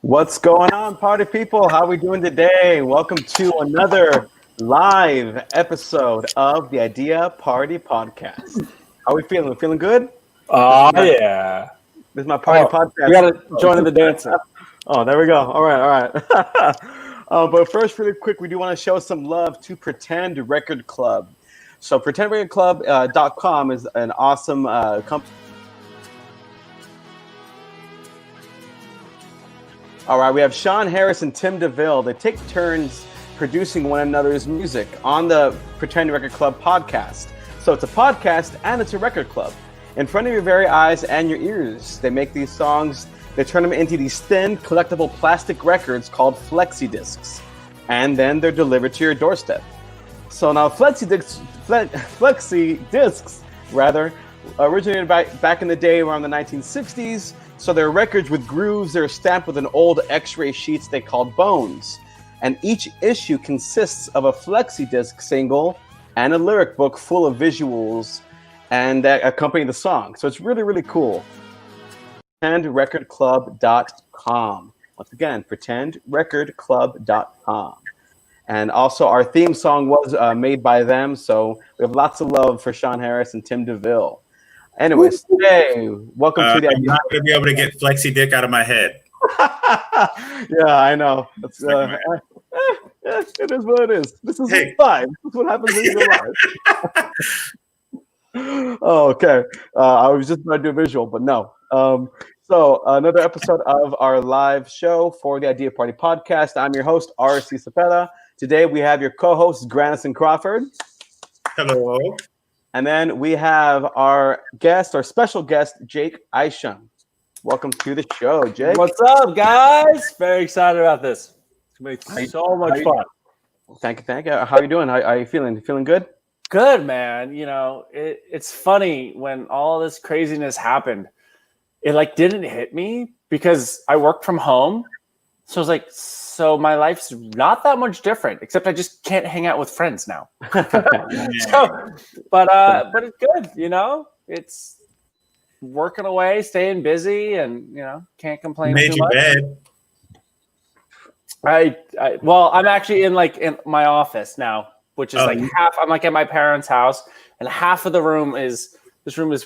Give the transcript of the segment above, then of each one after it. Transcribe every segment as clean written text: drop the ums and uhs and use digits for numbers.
What's going on, party people? How are we doing today? Welcome to another live episode of the ideaPRTY podcast. How are we feeling? We feeling good? Oh, yeah. This is my party podcast. We got to join in the dancing. Oh, there we go. All right. But first, really quick, we do want to show some love to Pretend Record Club. So pretendrecordclub.com is an awesome company. All right, we have Sean Harris and Tim DeVille. They take turns producing one another's music on the Pretend Record Club podcast. So it's a podcast and it's a record club. In front of your very eyes and your ears, they make these songs. They turn them into these thin, collectible plastic records called flexi discs. And then they're delivered to your doorstep. So now flexi discs originated back in the day around the 1960s. So they're records with grooves. They're stamped with an old x-ray sheets they called bones. And each issue consists of a flexi disc single and a lyric book full of visuals and that accompany the song. So it's really, really cool. pretendrecordclub.com. Once again, pretendrecordclub.com. And also our theme song was made by them. So we have lots of love for Sean Harris and Tim DeVille. Anyways, today, welcome to the. I'm not going to be able to get flexi dick out of my head. Yeah, I know. It's, it is what it is. This is fine. This is what happens when you go live. Oh, okay. I was just going to do a visual, but no. So another episode of our live show for the ideaPRTY podcast. I'm your host, R.C. Cepeda. Today we have your co-hosts, Granison Crawford. Hello. And then we have our special guest, Jake Isham. Welcome to the show, Jake. What's up, guys? Very excited about this. It's going to be so much fun. Thank you. How are you doing? How are you feeling? Feeling good? Good, man. You know, it's funny when all this craziness happened. It didn't hit me because I work from home. So I was like, so my life's not that much different, except I just can't hang out with friends now. But it's good, you know. It's working away, staying busy, and can't complain too much. Bed. Well, I'm actually in my office now, which is half. I'm at my parents' house, and half of the room is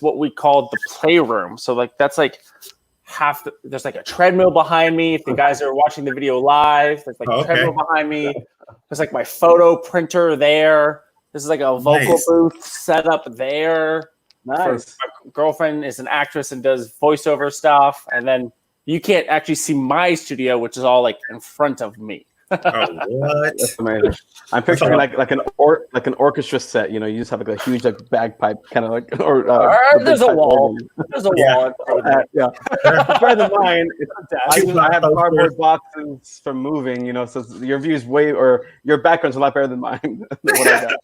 what we call the playroom. So that's half. There's a treadmill behind me. If the guys are watching the video live, there's a treadmill behind me. There's my photo printer there. This is a vocal booth set up there. Nice. My girlfriend is an actress and does voiceover stuff, and then you can't actually see my studio, which is all in front of me. Oh, what? That's amazing. I'm picturing like an orchestra set. You just have a huge bagpipe kind of there's a wall. There's a wall. Yeah. Better than mine. I have cardboard boxes from moving. So your views your background's a lot better than mine. Than what I got.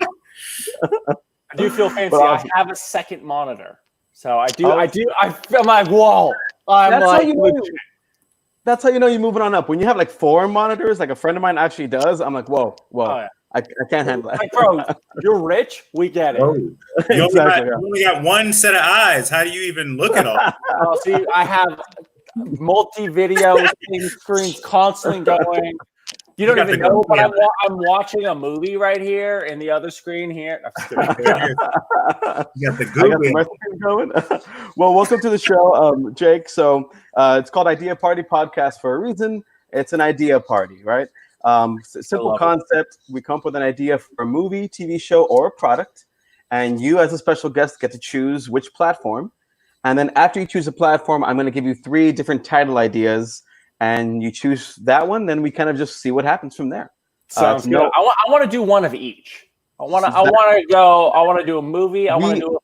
I do feel fancy. I have a second monitor, so I do. I'm like, whoa. That's how you know you're moving on up. When you have 4 monitors, like a friend of mine actually does, I'm like, whoa. Oh, yeah. I can't handle that. Bro, you're rich. We get it. Oh. You only got one set of eyes. How do you even look at all? See, I have multi-video screens constantly going. You don't even know, but I'm watching a movie right here in the other screen here. You got the Google going. Well, welcome to the show, Jake. So it's called ideaPRTY Podcast for a reason. It's an idea party, right? Simple concept. We come up with an idea for a movie, TV show, or a product. And you, as a special guest, get to choose which platform. And then after you choose a platform, I'm going to give you 3 different title ideas. And you choose that one, then we kind of just see what happens from there. Sounds good. I want to do one of each. I want to do a movie. I want to do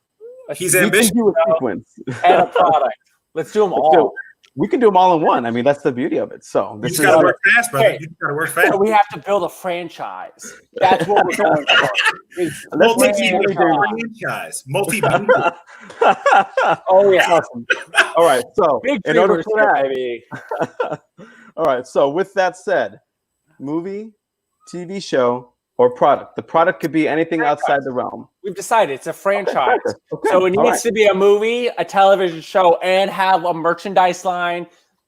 he's ambitious. And a product. Let's do them all. We can do them all in one. I mean, that's the beauty of it. So you just got to work fast, brother. You just got to work fast. We have to build a franchise. That's what we're going for. Multi-franchise. Oh yeah. Awesome. All right. So in order for that, baby. All right. So with that said, movie, TV show, or product. The product could be anything outside the realm. We've decided it's a franchise. Okay. So it needs to be a movie, a television show, and have a merchandise line.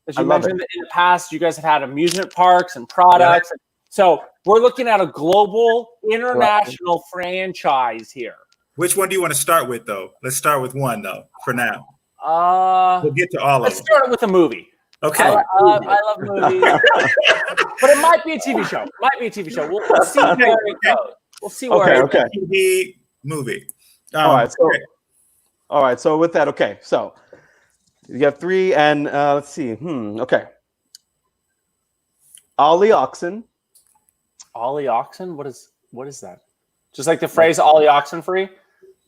As you mentioned in the past, you guys have had amusement parks and products. Yeah. So we're looking at a global, international franchise here. Which one do you want to start with, though? Let's start with one, though, for now. We'll get to all of them. Let's start with a movie. Okay. I love movies. But it might be a TV show. We'll see where it goes. We'll see where it goes. TV movie. All right. So with that, okay. So you have 3, and let's see. Okay. Ollie Oxen. Ollie Oxen? What is that? Just like the phrase Ollie Oxen free?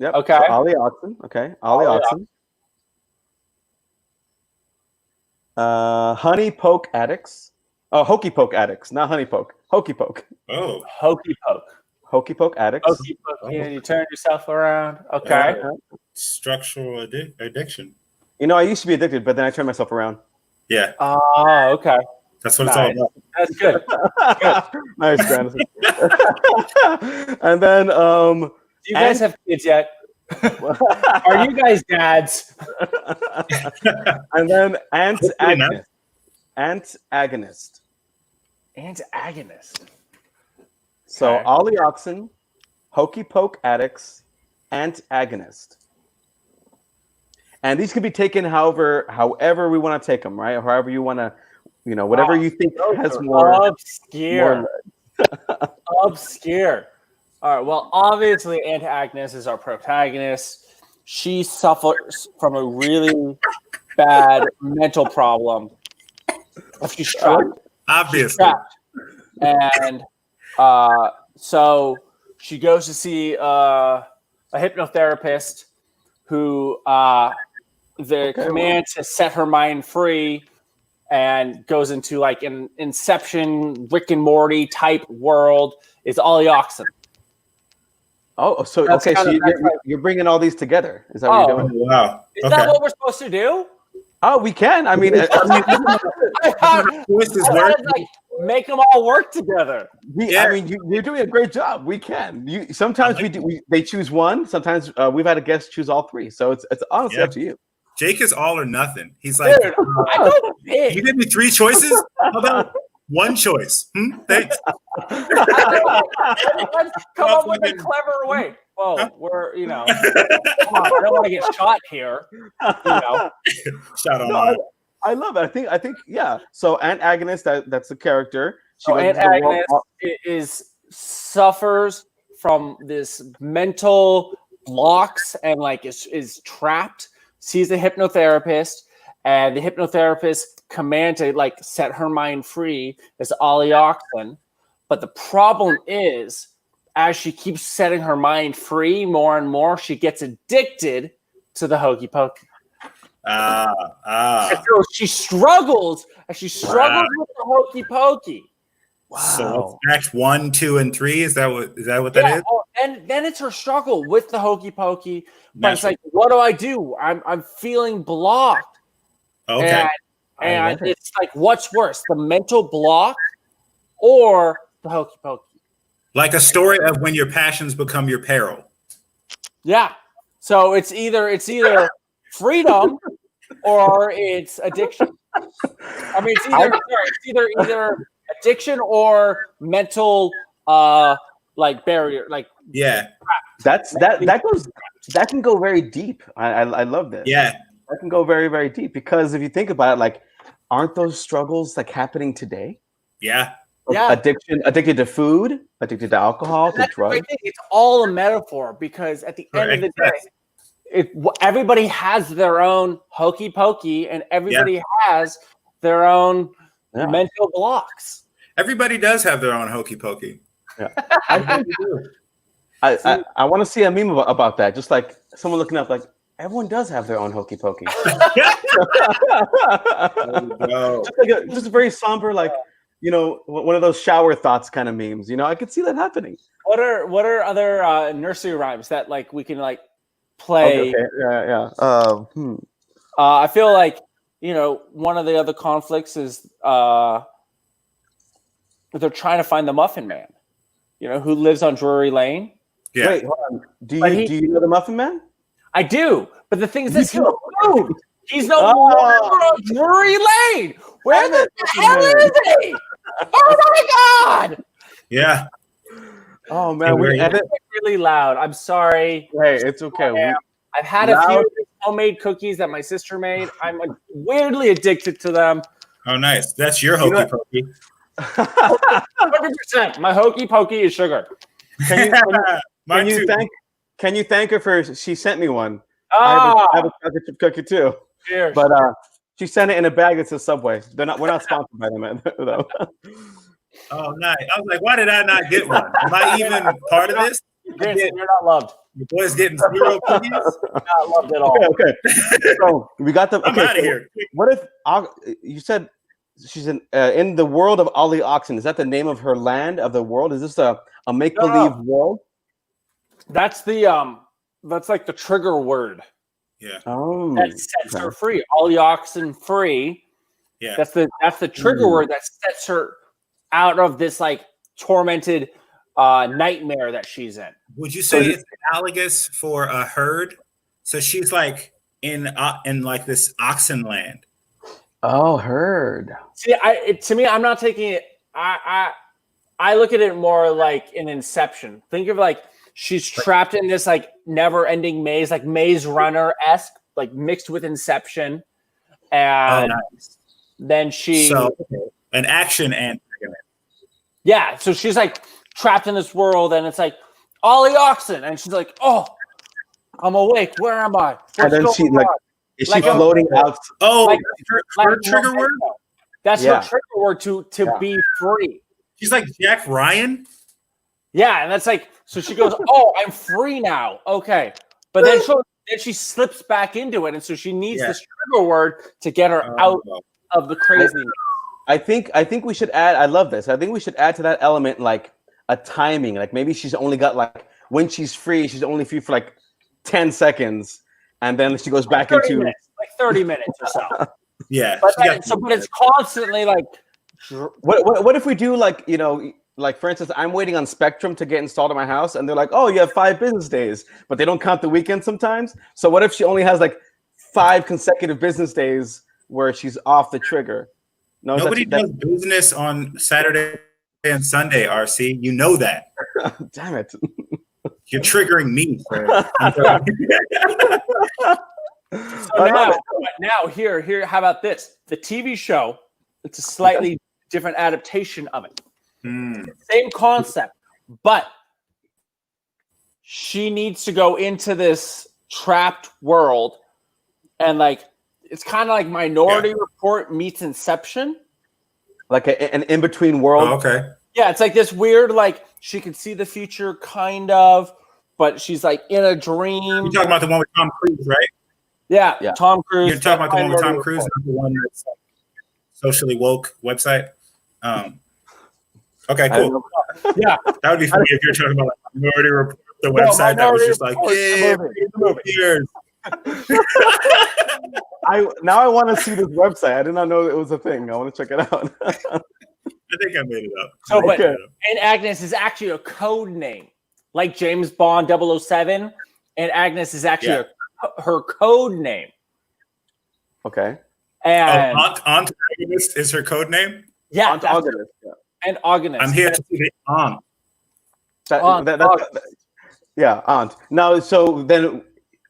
Yep. Okay. So Ollie Oxen. Okay. Ollie Oxen. Honey Poke Addicts. Oh, Hokey Poke Addicts, not Honey Poke. Hokey Poke. Oh. Hokey Poke. Hokey Poke Addicts. Hokey Poke. Yeah, you turn yourself around. Okay. Structural addiction. You know, I used to be addicted, but then I turned myself around. Yeah. Oh, okay. That's what it's all about. That's good. Nice, Brandon. And then, do you guys have kids yet? Are you guys dads? And then Antagonist. Antagonist. So Ollie Oxen, Hokey Poke Addicts, Antagonist. And these can be taken however we want to take them, right? Or however you want to, whatever you think has more obscure. Obscure. All right. Well, obviously, Antagonist is our protagonist. She suffers from a really bad mental problem. She's trapped. Obviously. She's trapped. And so she goes to see a hypnotherapist who command to set her mind free, and goes into like an Inception, Rick and Morty type world. Is Ollie Oxen. Oh, so okay, so you're bringing all these together. Is that what you're doing? Wow. Is that what we're supposed to do? Oh, we can. I mean, make them all work together. I mean, you're doing a great job. We can. Sometimes they choose one. Sometimes we've had a guest choose all 3. So it's honestly up to you. Jake is all or nothing. He's like, dude, you give me 3 choices. How about 1 choice? Thanks. Let's come up with a clever way. Whoa, we're come on, I don't want to get shot here. Shot on. I love it. I think yeah. So Antagonist, that's the character. Antagonist suffers from this mental blocks and is trapped. Sees a hypnotherapist, and the hypnotherapist command to set her mind free is Ollie Oxen. But the problem is, as she keeps setting her mind free more and more, she gets addicted to the hokey pokey. And so she struggles with the hokey pokey. Wow. So next 1, 2, and 3. Is that what that is? And then it's her struggle with the hokey pokey. But it's like, what do I do? I'm feeling blocked. Okay. And it's like, what's worse, the mental block or the hokey pokey? Like a story of when your passions become your peril. Yeah. So it's either freedom or it's addiction. I mean, it's either addiction or mental barrier. That can go very deep. I love this. Yeah. That can go very, very deep, because if you think about it, aren't those struggles happening today? Yeah. Addicted to food, addicted to alcohol, to drugs. It's all a metaphor, because at the end of the day, everybody has their own hokey pokey, and everybody has their own mental blocks. Everybody does have their own hokey pokey. Yeah. I want to see a meme about that. Just like someone looking up, everyone does have their own hokey pokey. Just a very somber, one of those shower thoughts kind of memes. I could see that happening. What are other nursery rhymes that we can play? Okay. Yeah. I feel like one of the other conflicts is they're trying to find the Muffin Man. Who lives on Drury Lane. Yeah. Wait, hold on. Do you know the Muffin Man? I do, but the thing is, he's no longer on Drury Lane. Where the hell is he? Oh my God! Yeah. Oh man, we edit really loud. I'm sorry. Hey, it's okay. I've had a few homemade cookies that my sister made. I'm weirdly addicted to them. Oh, nice. That's your hokey pokey. 100%. My hokey pokey is sugar. Can you thank her for she sent me one? Oh. I have a chocolate chip cookie too. Cheers. But she sent it in a bag. It's a Subway. We're not sponsored by them though. Oh, nice. I was like, why did I not get one? Am I even part of this? You're not loved. The boys getting 0 cookies? Not loved at all. Okay. So we got the. I'm out of here. What if you said she's in the world of Ollie Oxen? Is that the name of her land of the world? Is this a make believe world? That's the that's like the trigger word. Yeah. Oh. That sets her free. Ollie Oxen free. Yeah. That's the trigger word that sets her out of this like tormented nightmare that she's in. Would you say it's analogous for a herd? So she's like in like this oxen land. Oh, herd. See, to me, I'm not taking it. I look at it more like an Inception. Think of like she's trapped in this like never-ending maze, like Maze Runner-esque, like mixed with Inception, and then an action antagonist. Yeah, so she's like trapped in this world, and it's like Ollie Oxen, and she's like, "Oh, I'm awake. Where am I?" And then she like is she floating out? Oh, her trigger word. That's her trigger word to be free. She's like Jack Ryan. Yeah, and that's like so she goes, "Oh, I'm free now." Okay, but then she slips back into it, and so she needs this trigger word to get her out of the crazy. I think we should add. I love this. I think we should add to that element like a timing. Like maybe she's only got like when she's free, she's only free for like 10 seconds, and then she goes back into minutes, like 30 minutes or so. Yeah, but it's constantly like. What if we do like like for instance, I'm waiting on Spectrum to get installed in my house, and they're like, "Oh, you have 5 business days," but they don't count the weekend sometimes. So what if she only has like 5 consecutive business days where she's off the trigger? No, nobody does business on Saturday and Sunday, RC. You know that. Damn it. You're triggering me. So now here, how about this? The TV show, it's a slightly different adaptation of it. Same concept, but she needs to go into this trapped world and like it's kind of like Minority Report meets Inception. Like an in-between world. Oh, okay. Yeah, it's like this weird, like she can see the future kind of, but she's like in a dream. You're talking about the one with Tom Cruise, right? Yeah. Tom Cruise. You're talking about the one with Tom Cruise, not the one that's like socially woke website. Okay, cool. Yeah. That would be funny if you're talking about like Minority Report, the website that was just like, years. I want to see this website. I did not know it was a thing. I want to check it out. I think I made it up. So, but and Agnes is actually a code name, like James Bond 007, and Agnes is actually her code name. Okay. And Aunt Agnes is her code name. Yeah, Aunt Agnes. And Agnes. I'm here to see the aunt. Yeah, aunt. Now, so then,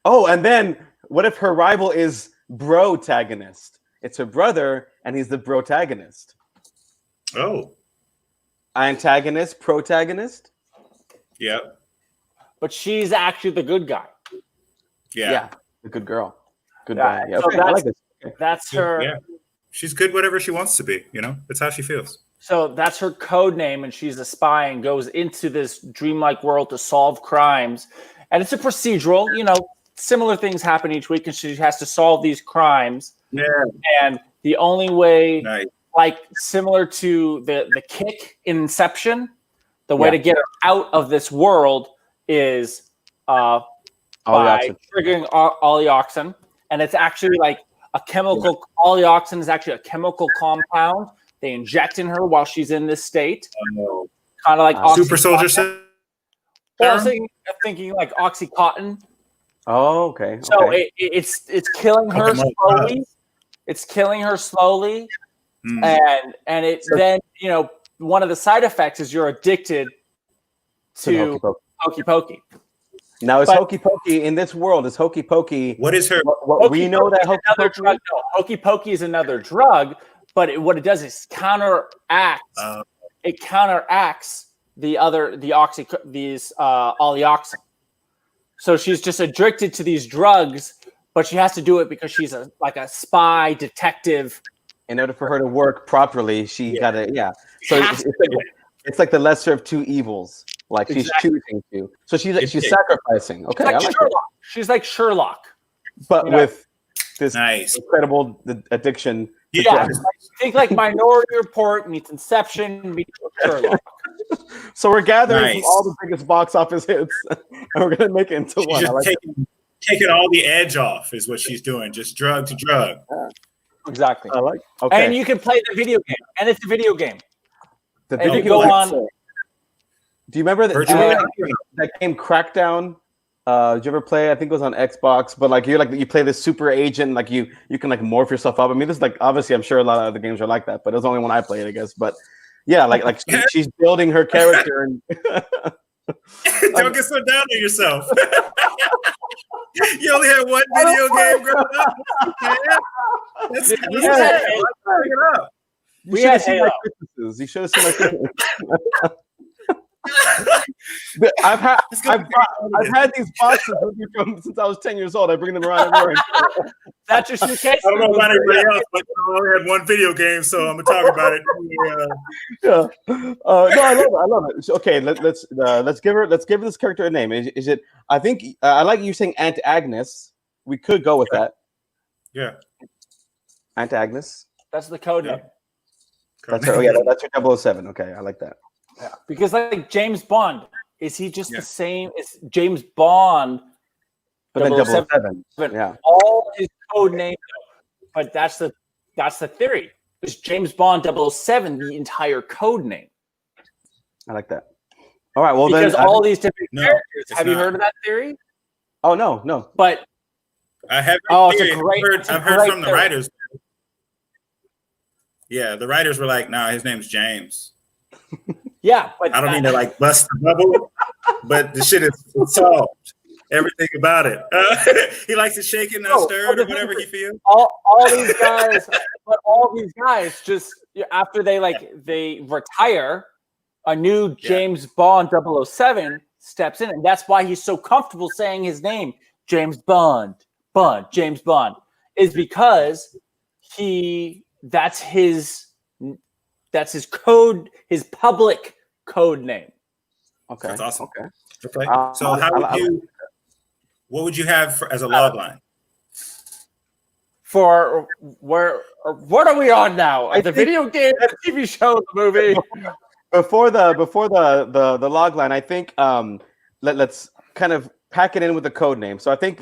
and then what if her rival is Brotagonist? It's her brother, and he's the Brotagonist. Oh. Antagonist, protagonist? Yep. But she's actually the good guy. Yeah. The good girl. Good guy. Yeah. So okay, I like this. Okay. That's her. Yeah. She's good whatever she wants to be, That's how she feels. So that's her code name, and she's a spy and goes into this dreamlike world to solve crimes. And it's a procedural, similar things happen each week, and she has to solve these crimes. Yeah. And the only way, nice. like similar to the kick in Inception, the way to get her out of this world is by triggering Ollie Oxen. And it's actually like a chemical. Ollie Oxen is actually a chemical compound they inject in her while she's in this state. Kind of like Super Soldier Serum? Well, I was thinking like Oxycontin. Oh, okay. So it's killing her slowly. It's killing her slowly. And then one of the side effects is you're addicted to Hokey Pokey. Now, is Hokey Pokey in this world? Is Hokey Pokey? What is her? We know that Hokey Pokey. No, Hokey Pokey is another drug, but what it does is counteracts. It counteracts all the oxy. So she's just addicted to these drugs, but she has to do it because she's a spy detective. In order for her to work properly, she gotta So it's like the lesser of two evils. Like she's choosing to. So she's sacrificing. Okay, like Sherlock. She's like Sherlock, but with this incredible addiction. Yeah, think like Minority Report meets Inception meets Sherlock. So we're gathering all the biggest box office hits, and we're gonna make it into one. Just taking all the edge off is what she's doing. Just drug to drug. Exactly. Okay. And you can play the video game, and it's a video game. The video game. Go on. Do you remember that game Crackdown? Did you ever play? I think it was on Xbox, but you play this super agent, like you can like morph yourself up. I mean, this is obviously I'm sure a lot of other games are like that, but it was only when I played, I guess. But yeah, like she's building her character and don't get so down on yourself. You only had one video game growing up. We had Halo. You should have seen my Christmases. I've had these boxes with me since I was 10 years old. I bring them around everywhere. That's your suitcase? I don't know about anybody else, but I only had one video game, so I'm gonna talk about it. No, I love it. Okay, let's give her this character a name. Is it? I think I like you saying Aunt Agnes. We could go with that. Yeah, Aunt Agnes. That's the code name. That's her. Oh yeah, that's her 007. Okay, I like that. Yeah. Because like James Bond, is he just the same as James Bond? But then 007. Yeah. All his code names, but that's the theory. Is James Bond 007 the entire code name? I like that. All right. Well, because then all these different characters. Have you heard of that theory? Oh no. But I have. I've heard from the writers. Yeah, the writers were like, "Nah, his name's James." Yeah, but I don't mean to like bust the bubble, but the shit is solved. Everything about it. He likes to shake it and stir it or whatever he feels. All these guys just after they retire, a new James Bond 007 steps in, and that's why he's so comfortable saying his name, James Bond, James Bond, is because that's his code, his public code name. Okay, that's awesome. Okay. So what would you have as a log line? For what are we on now? The video game, the TV show, the movie. Before the log line, I think let's kind of pack it in with the code name. So I think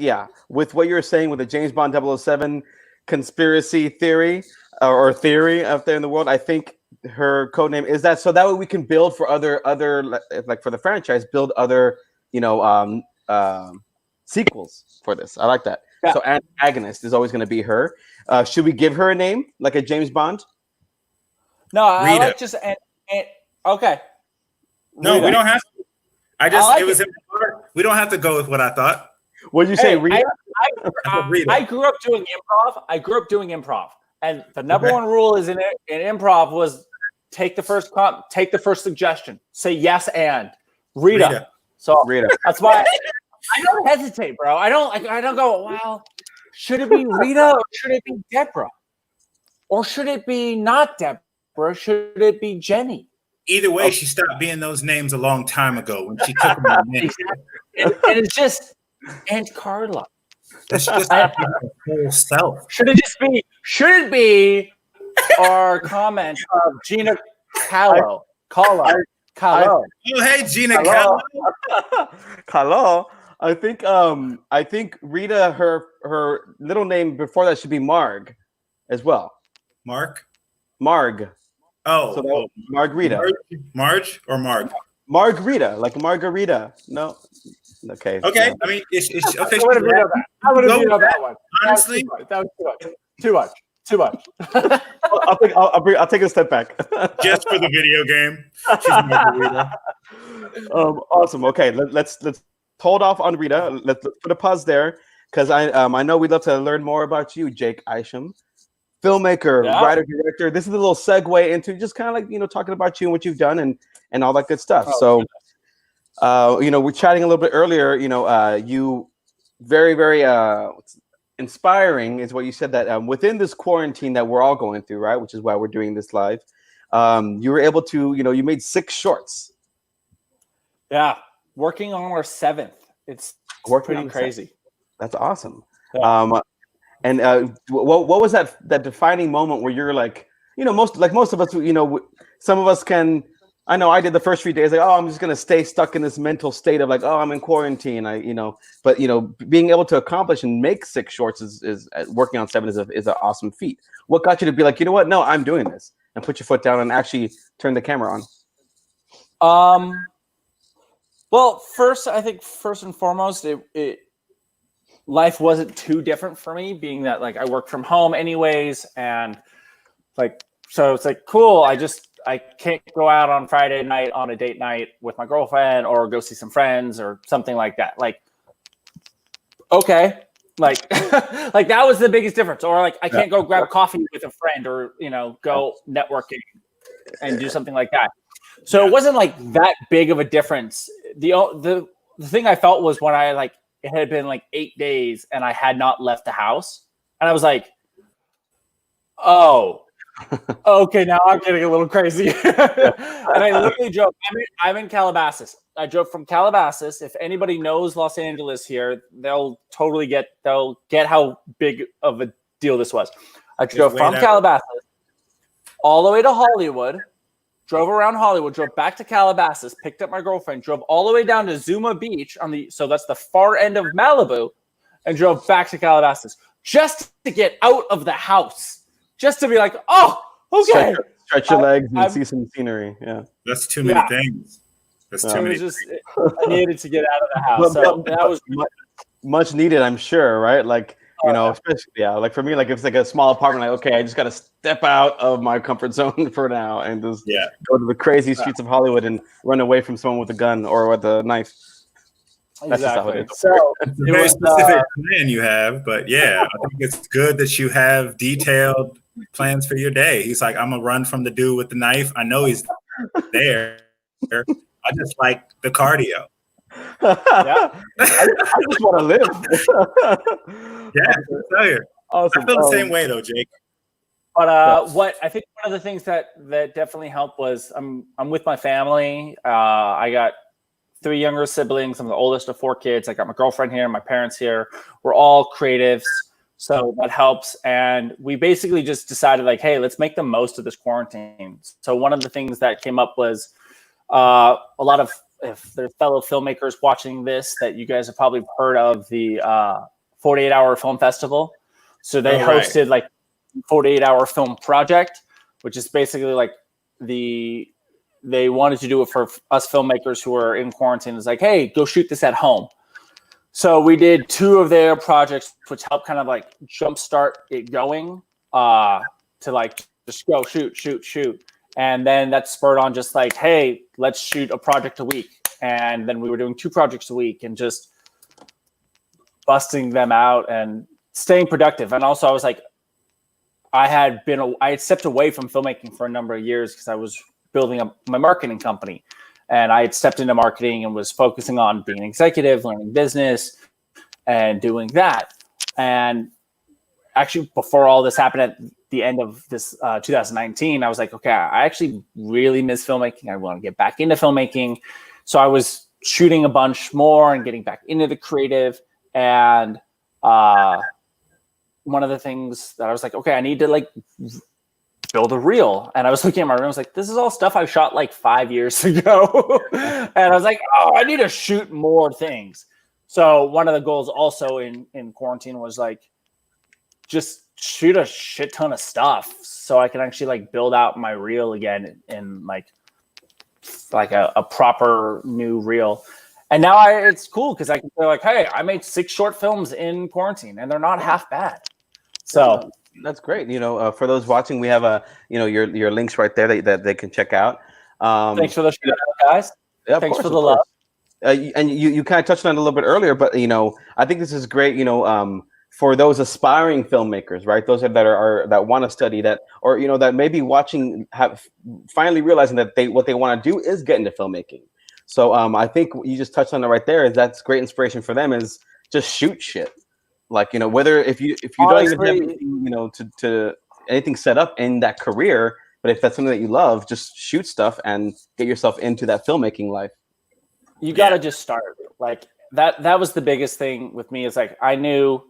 with what you're saying with the James Bond 007 conspiracy theory or theory out there in the world, I think her code name is that, so that way we can build for other like for the franchise, build other sequels for this. I like that. So antagonist is always going to be her. Should we give her a name like a James Bond? No, I like just okay. No, Rita. We don't have to. It was in my heart. We don't have to go with what I thought. What did you say, Rita? I grew up doing improv. And the number one rule is in improv was take the first suggestion. Say yes and Rita. So Rita. That's why I don't hesitate, bro. I don't go, well, should it be Rita or should it be Deborah? Or should it be not Deborah? Should it be Jenny? Either way, she stopped being those names a long time ago when she took them. And it's just Aunt Carla. That's just her whole self. Should it be our comment of Gina Kahlo? Oh, hey, Gina Kahlo. Kahlo. I think Rita, her little name before that should be Marg as well. Marg. Oh, so Margarita. Marge or Marg? Margarita, like margarita. No. Okay. Okay. No. I mean, it's okay. I would have vetoed that one. Honestly, that was too much. I'll take a step back. Just for the video game. She's margarita. Awesome. Okay, let's hold off on Rita. Let's put a pause there because I know we'd love to learn more about you, Jake Isham, filmmaker, writer, director. This is a little segue into just kind of like talking about you and what you've done and all that good stuff. We're chatting a little bit earlier. You very inspiring is what you said that within this quarantine that we're all going through, right? Which is why we're doing this live. You were able to, you made 6 shorts. Yeah, working on our 7th. It's pretty crazy. That's awesome. Yeah. What was that defining moment where you're like, most of us, some of us can. I know I did the first few days like, oh, I'm just gonna stay stuck in this mental state of like, oh, I'm in quarantine. But being able to accomplish and make 6 shorts is working on 7 is an awesome feat. What got you to be like, you know what? No, I'm doing this, and put your foot down and actually turn the camera on? Well, I think first and foremost, life wasn't too different for me, being that like I work from home anyways, and like so it's like cool. I can't go out on Friday night on a date night with my girlfriend or go see some friends or something like that. Like, okay, like like that was the biggest difference. Or like I can't go grab coffee with a friend or go networking and do something like that. So it wasn't like that big of a difference. The thing I felt was when it had been like 8 days and I had not left the house, and I was like, oh. Okay, now I'm getting a little crazy. And I literally drove. I'm in Calabasas. I drove from Calabasas. If anybody knows Los Angeles here, they'll get how big of a deal this was. I drove from Calabasas all the way to Hollywood, drove around Hollywood, drove back to Calabasas, picked up my girlfriend, drove all the way down to Zuma Beach so that's the far end of Malibu, and drove back to Calabasas just to get out of the house. Just to be like, oh, okay. Stretch your legs and see some scenery. Yeah, that's too many things. That's too many. I needed to get out of the house. So that was much needed, I'm sure. Right? Like especially like for me, like if it's like a small apartment, like okay, I just got to step out of my comfort zone for now and just go to the crazy streets of Hollywood and run away from someone with a gun or with a knife. That's exactly. So it's a very specific plan you have, but I think it's good that you have detailed plans for your day. He's like, I'm gonna run from the dude with the knife. I know he's there. I just like the cardio. I just want to live. I tell you. Awesome. I feel the same way though, Jake. But what I think one of the things that definitely helped was I'm with my family. I got 3 younger siblings. I'm the oldest of 4 kids. I got my girlfriend here, my parents here. We're all creatives. So that helps. And we basically just decided like, hey, let's make the most of this quarantine. So one of the things that came up was a lot of, if there's fellow filmmakers watching this, that you guys have probably heard of the 48-Hour Film Festival. So they hosted like 48-Hour Film Project, which is basically like they wanted to do it for us filmmakers who are in quarantine. It's like, hey, go shoot this at home. So we did 2 of their projects, which helped kind of like jumpstart it going to like just go shoot. And then that spurred on just like, hey, let's shoot a project a week. And then we were doing 2 projects a week and just busting them out and staying productive. And also I was like, I had stepped away from filmmaking for a number of years because I was building up my marketing company. And I had stepped into marketing and was focusing on being an executive, learning business, and doing that. And actually, before all this happened at the end of this 2019, I was like, okay, I actually really miss filmmaking. I want to get back into filmmaking. So I was shooting a bunch more and getting back into the creative. And one of the things that I was like, okay, I need to like build a reel. And I was looking at my room, I was like, this is all stuff I shot like 5 years ago. And I was like, oh, I need to shoot more things. So one of the goals also in quarantine was like, just shoot a shit ton of stuff so I can actually like build out my reel again in like a proper new reel. And now it's cool because I can say like, hey, I made 6 short films in quarantine and they're not half bad. So That's great. For those watching, we have your links right there that they can check out. Thanks for the shout out, guys. Yeah, Thanks for of the love. course. And you kind of touched on it a little bit earlier, but I think this is great. For those aspiring filmmakers, right? Those that want to study that, or that maybe watching have finally realizing that what they want to do is get into filmmaking. So I think you just touched on it right there. Is that's great inspiration for them is just shoot shit. Like whether if you don't even have anything to anything set up in that career, but if that's something that you love, just shoot stuff and get yourself into that filmmaking life. You got to just start. Like that was the biggest thing with me is like I didn't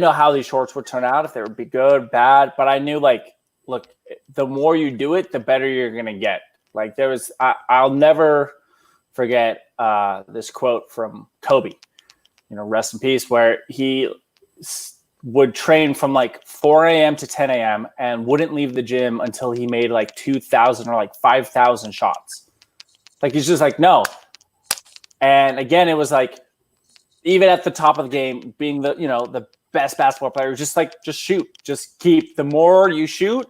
know how these shorts would turn out, if they would be good, bad, but I knew like, look, the more you do it, the better you're going to get. Like I'll never forget this quote from Kobe, rest in peace, where he would train from like 4 a.m. to 10 a.m. and wouldn't leave the gym until he made like 2,000 or like 5,000 shots. Like, he's just like, no. And again, it was like, even at the top of the game, being the best basketball player, just shoot. Just keep, the more you shoot,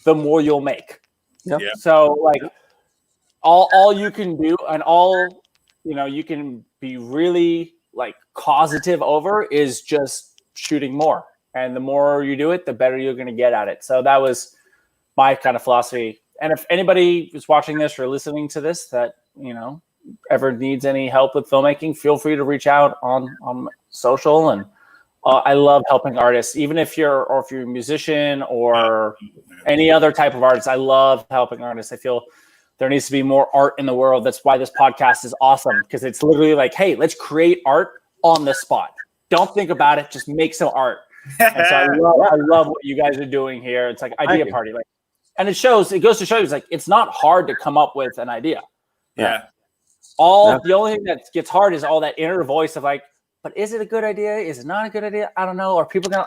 the more you'll make. Yep. Yeah. So like all you can do and all, you can be really like causative over is just shooting more. And the more you do it, the better you're going to get at it. So that was my kind of philosophy. And if anybody is watching this or listening to this that, ever needs any help with filmmaking, feel free to reach out on social. And I love helping artists, even if you're a musician or any other type of artist. I love helping artists. I feel there needs to be more art in the world. That's why this podcast is awesome, because it's literally like, hey, let's create art on the spot. Don't think about it. Just make some art. And so I love what you guys are doing here. It's like ideaPRTY. Like, and it goes to show you, it's like, it's not hard to come up with an idea. Yeah. The only thing that gets hard is all that inner voice of like, but is it a good idea? Is it not a good idea? I don't know. Are people gonna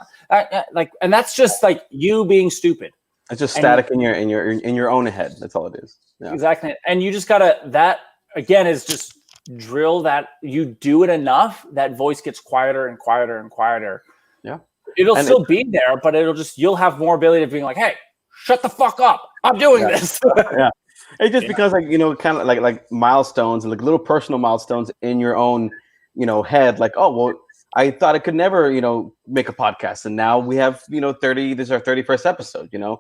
like? And that's just like you being stupid. It's just static in your own head. That's all it is. Yeah. Exactly. And you just gotta. That again is just drill that. You do it enough, that voice gets quieter and quieter and quieter. Yeah. It'll still be there, but you'll have more ability of being like, hey, shut the fuck up. I'm doing this. Yeah. It just becomes like, kind of like milestones, like little personal milestones in your own, head. Like, oh, well, I thought I could never, make a podcast. And now we have, 30, this is our 31st episode, Yeah.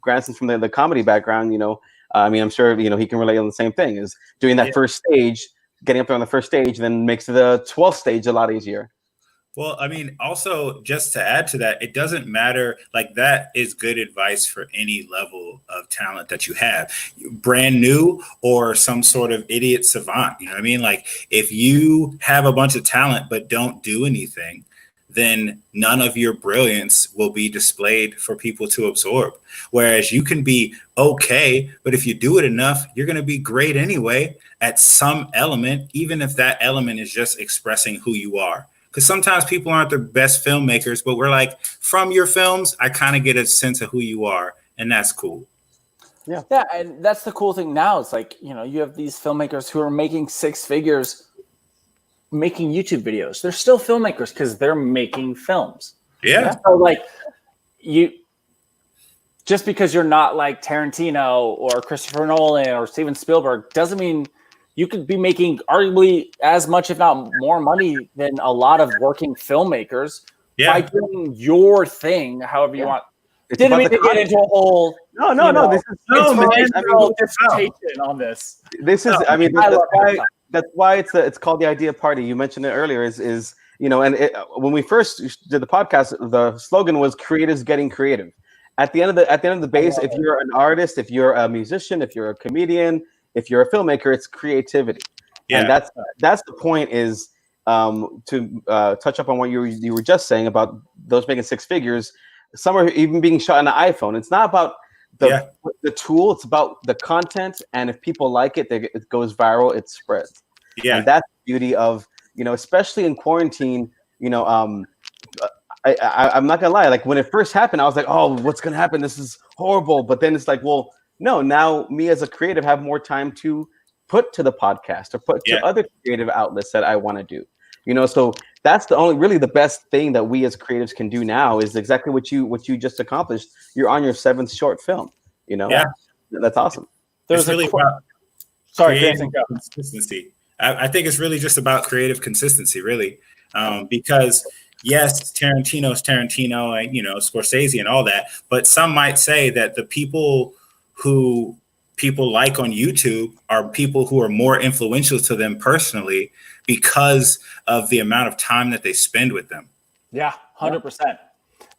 Grandson from the comedy background, I mean, I'm sure, he can relate on the same thing, is doing that first stage, getting up there on the first stage, then makes the 12th stage a lot easier. Well, I mean, also just to add to that, it doesn't matter. Like, that is good advice for any level of talent that you have, brand new or some sort of idiot savant. You know what I mean? Like, if you have a bunch of talent but don't do anything, then none of your brilliance will be displayed for people to absorb. Whereas you can be okay, but if you do it enough, you're going to be great anyway at some element, even if that element is just expressing who you are. Because sometimes people aren't the best filmmakers, but we're like, from your films, I kind of get a sense of who you are, and that's cool. Yeah, and that's the cool thing now. It's like, you have these filmmakers who are making six figures, making YouTube videos. They're still filmmakers because they're making films. Yeah. So like, just because you're not like Tarantino or Christopher Nolan or Steven Spielberg doesn't mean you could be making arguably as much, if not more money than a lot of working filmmakers by doing your thing, however you want. Didn't mean to get into a whole no. This is dissertation on this. This is, I mean, that's why it's called the ideaPRTY. You mentioned it earlier. Is when we first did the podcast, the slogan was "Creatives getting creative." At the end of the base, if you're an artist, if you're a musician, if you're a comedian, if you're a filmmaker, it's creativity. Yeah. And that's the point, is to touch up on what you were just saying about those making six figures. Some are even being shot on an iPhone. It's not about the tool. It's about the content. And if people like it, it goes viral, it spreads. Yeah. And that's the beauty of, especially in quarantine, I'm not gonna lie. Like, when it first happened, I was like, oh, what's gonna happen? This is horrible. But then it's like, well, no, now me as a creative have more time to put to the podcast or put to other creative outlets that I want to do. So that's really the best thing that we as creatives can do now is exactly what you just accomplished. You're on your 7th short film. Yeah, that's awesome. It's really about creative consistency. I think it's really just about creative consistency, really, because yes, Tarantino's Tarantino and Scorsese and all that, but some might say that the people who people like on YouTube are people who are more influential to them personally because of the amount of time that they spend with them. Yeah, 100%.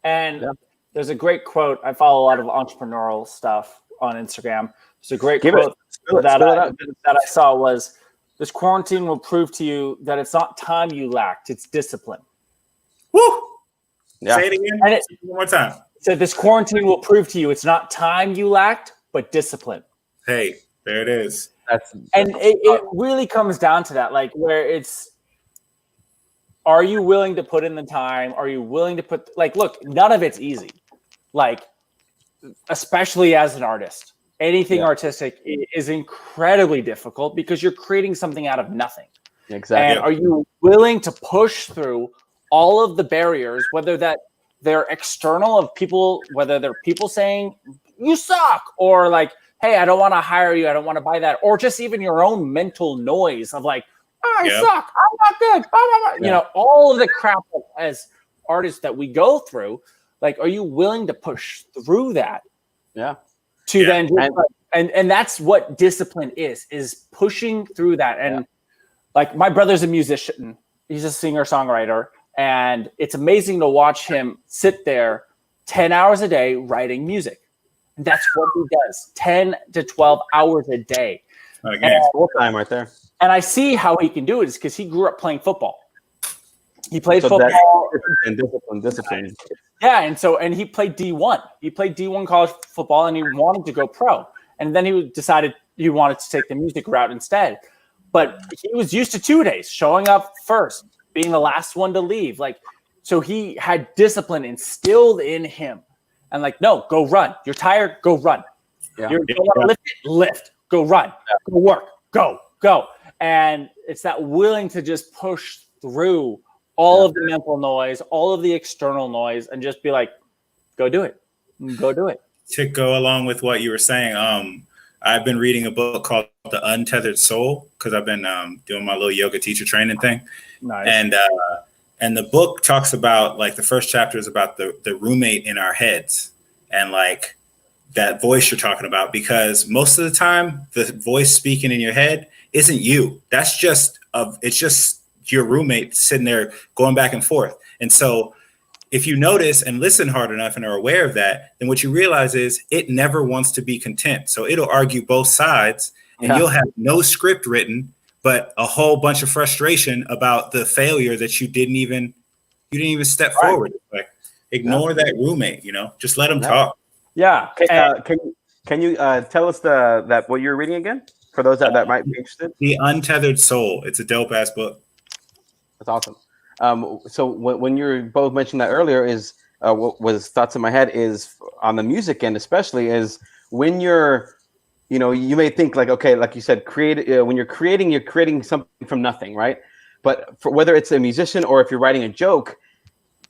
And there's a great quote. I follow a lot of entrepreneurial stuff on Instagram. There's a great quote that I saw was, this quarantine will prove to you that it's not time you lacked, it's discipline. Woo! Yeah. Say it again. One more time. So this quarantine will prove to you it's not time you lacked, but discipline. Hey, there it is. And it really comes down to that, like where it's, are you willing to put in the time? Are you willing to put, like, look, none of it's easy. Like, especially as an artist, anything artistic is incredibly difficult because you're creating something out of nothing. Exactly. And are you willing to push through all of the barriers, whether that they're external of people, whether they're people saying you suck, or like, hey, I don't want to hire you, I don't want to buy that, or just even your own mental noise of like, I suck, I'm not good, blah, blah, blah. All of the crap as artists that we go through. Like, are you willing to push through that? Yeah. Then just and that's what discipline is pushing through that. And like, my brother's a musician, he's a singer-songwriter, and it's amazing to watch him sit there 10 hours a day writing music. And that's what he does, 10 to 12 hours a day. Full time right there. And I see how he can do it is because he grew up playing football. He played football. Discipline. Yeah, and he played D1. He played D1 college football, and he wanted to go pro. And then he decided he wanted to take the music route instead. But he was used to 2 days, showing up first, being the last one to leave. Like, so he had discipline instilled in him. And like, no, go run. You're tired, go run. Yeah. You don't want to lift it, lift. Go run. Go work. Go. And it's that willing to just push through all of the mental noise, all of the external noise, and just be like, go do it. Go do it. To go along with what you were saying, I've been reading a book called The Untethered Soul because I've been doing my little yoga teacher training thing. Nice. And the book talks about, like, the first chapter is about the roommate in our heads and like that voice you're talking about, because most of the time the voice speaking in your head isn't you. That's just it's just your roommate sitting there going back and forth. And so if you notice and listen hard enough and are aware of that, then what you realize is it never wants to be content. So it'll argue both sides, and you'll have no script written, but a whole bunch of frustration about the failure that you didn't even step forward. Like, ignore that roommate, just let them talk. Yeah. Can you tell us that what you're reading again for those that might be interested? The Untethered Soul. It's a dope ass book. That's awesome. So when you're both mentioning that earlier, is what was thoughts in my head is on the music end, especially is when you're, you may think like, okay, like you said, when you're creating something from nothing, right? But for whether it's a musician or if you're writing a joke,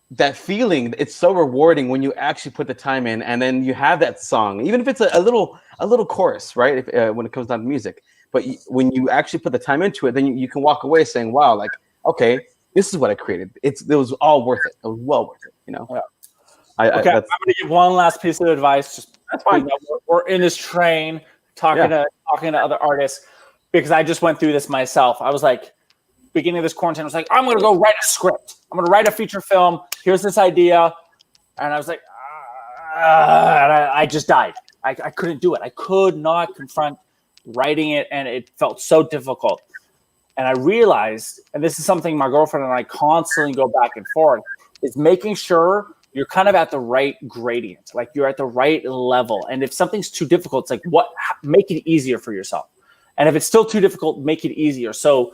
that feeling, it's so rewarding when you actually put the time in, and then you have that song, even if it's a little chorus, right? When it comes down to music, but when you actually put the time into it, then you can walk away saying, wow, like, okay, this is what I created. It was all worth it. It was well worth it, Yeah. I'm going to give one last piece of advice. Just that's fine. We're in this train talking to other artists, because I just went through this myself. I was like, beginning of this quarantine, I was like, I'm going to go write a script. I'm going to write a feature film. Here's this idea. And I was like, and I just died. I couldn't do it. I could not confront writing it, and it felt so difficult. And I realized, and this is something my girlfriend and I constantly go back and forth, is making sure you're kind of at the right gradient, like you're at the right level. And if something's too difficult, it's like, make it easier for yourself. And if it's still too difficult, make it easier. So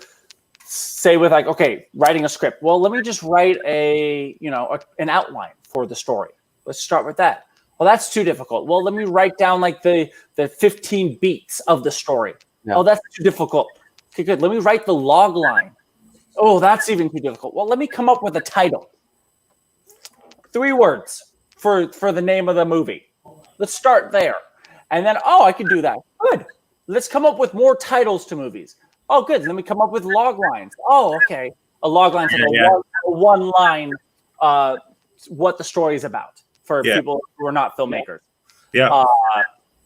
say with like, okay, writing a script. Well, let me just write an outline for the story. Let's start with that. Well, that's too difficult. Well, let me write down like the 15 beats of the story. Yeah. Oh, that's too difficult. Okay, good. Let me write the log line Oh, that's even too difficult. Well, let me come up with a title. 3 words for the name of the movie. Let's start there. And then, I can do that. Good. Let's come up with more titles to movies. Oh, good. Let me come up with log lines. Oh, okay. A log line is a one line what the story is about for people who are not filmmakers. Yeah.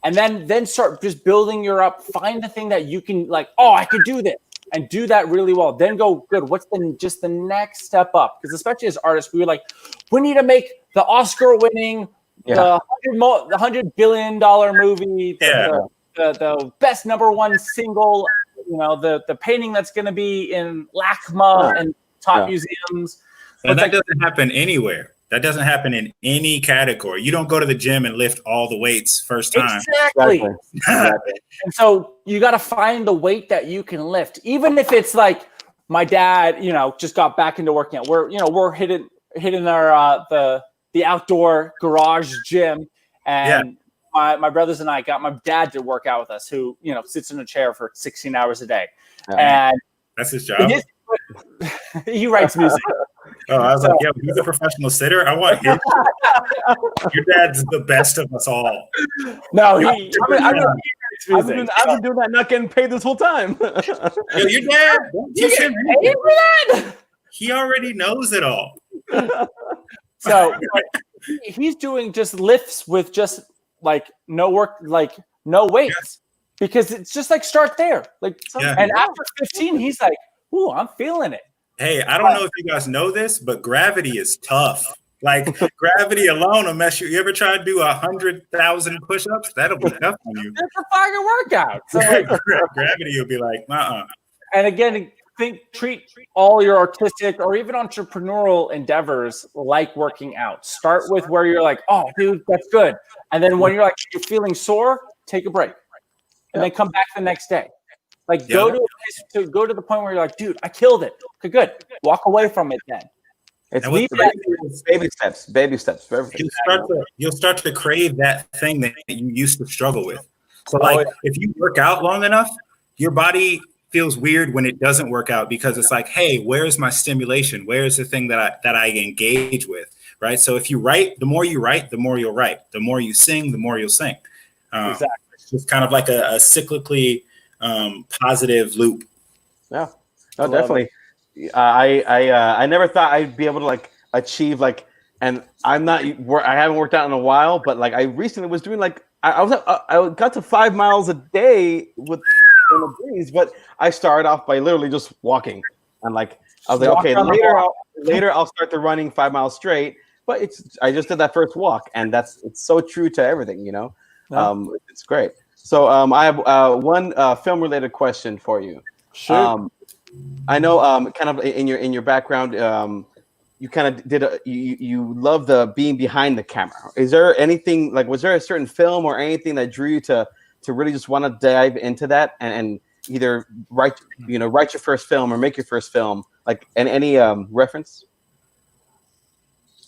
And then start just building your up. Find the thing that you can I could do this and do that really well. Then go, good. What's the next step up? Because especially as artists, we were like, we need to make the Oscar-winning, the $100 billion movie, the best #1 single, the painting that's going to be in LACMA and top museums. And that doesn't happen anywhere. That doesn't happen in any category. You don't go to the gym and lift all the weights first time. Exactly. And so you got to find the weight that you can lift, even if it's like my dad, just got back into working out. We're hitting our the outdoor garage gym, and my brothers and I got my dad to work out with us, who sits in a chair for 16 hours a day, and that's his job. He writes music. Oh, I was like, he's a professional sitter. I want him. Your dad's the best of us all. No, I've been doing that, not getting paid this whole time. Your dad, you get paid for that? He already knows it all. So he's doing just lifts with just no work, no weights, because it's just start there. And after 15, he's like, "Ooh, I'm feeling it." Hey, I don't know if you guys know this, but gravity is tough. Gravity alone will mess you. You ever try to do 100,000 push-ups? That'll be tough on you. It's a fucking workout. So gravity will be like, And again, treat all your artistic or even entrepreneurial endeavors like working out. Start with where you're like, "Oh, dude, that's good," and then when you're feeling sore, take a break, and then come back the next day. Go to a place go to the point where you're like, "Dude, I killed it." Okay, good. Walk away from it then. It's baby steps for everything. You'll start to crave that thing that you used to struggle with. So if you work out long enough, your body feels weird when it doesn't work out, because it's like, hey, where's my stimulation? Where's the thing that I engage with, right? So if you write, the more you write, the more you'll write. The more you sing, the more you'll sing. Exactly. It's just kind of like a cyclically positive loop. Yeah, no, definitely. I never thought I'd be able to achieve and I haven't worked out in a while, but I recently was doing I got to 5 miles a day with in a breeze, but I started off by literally just walking, and I was like, okay, later I'll start the running 5 miles straight, but I just did that first walk, and it's so true to everything, it's great. So I have one film related question for you. Sure. I know kind of in your background, you kind of did you love the being behind the camera. Is there anything was there a certain film or anything that drew you to really just want to dive into that and either write your first film or make your first film, and any reference?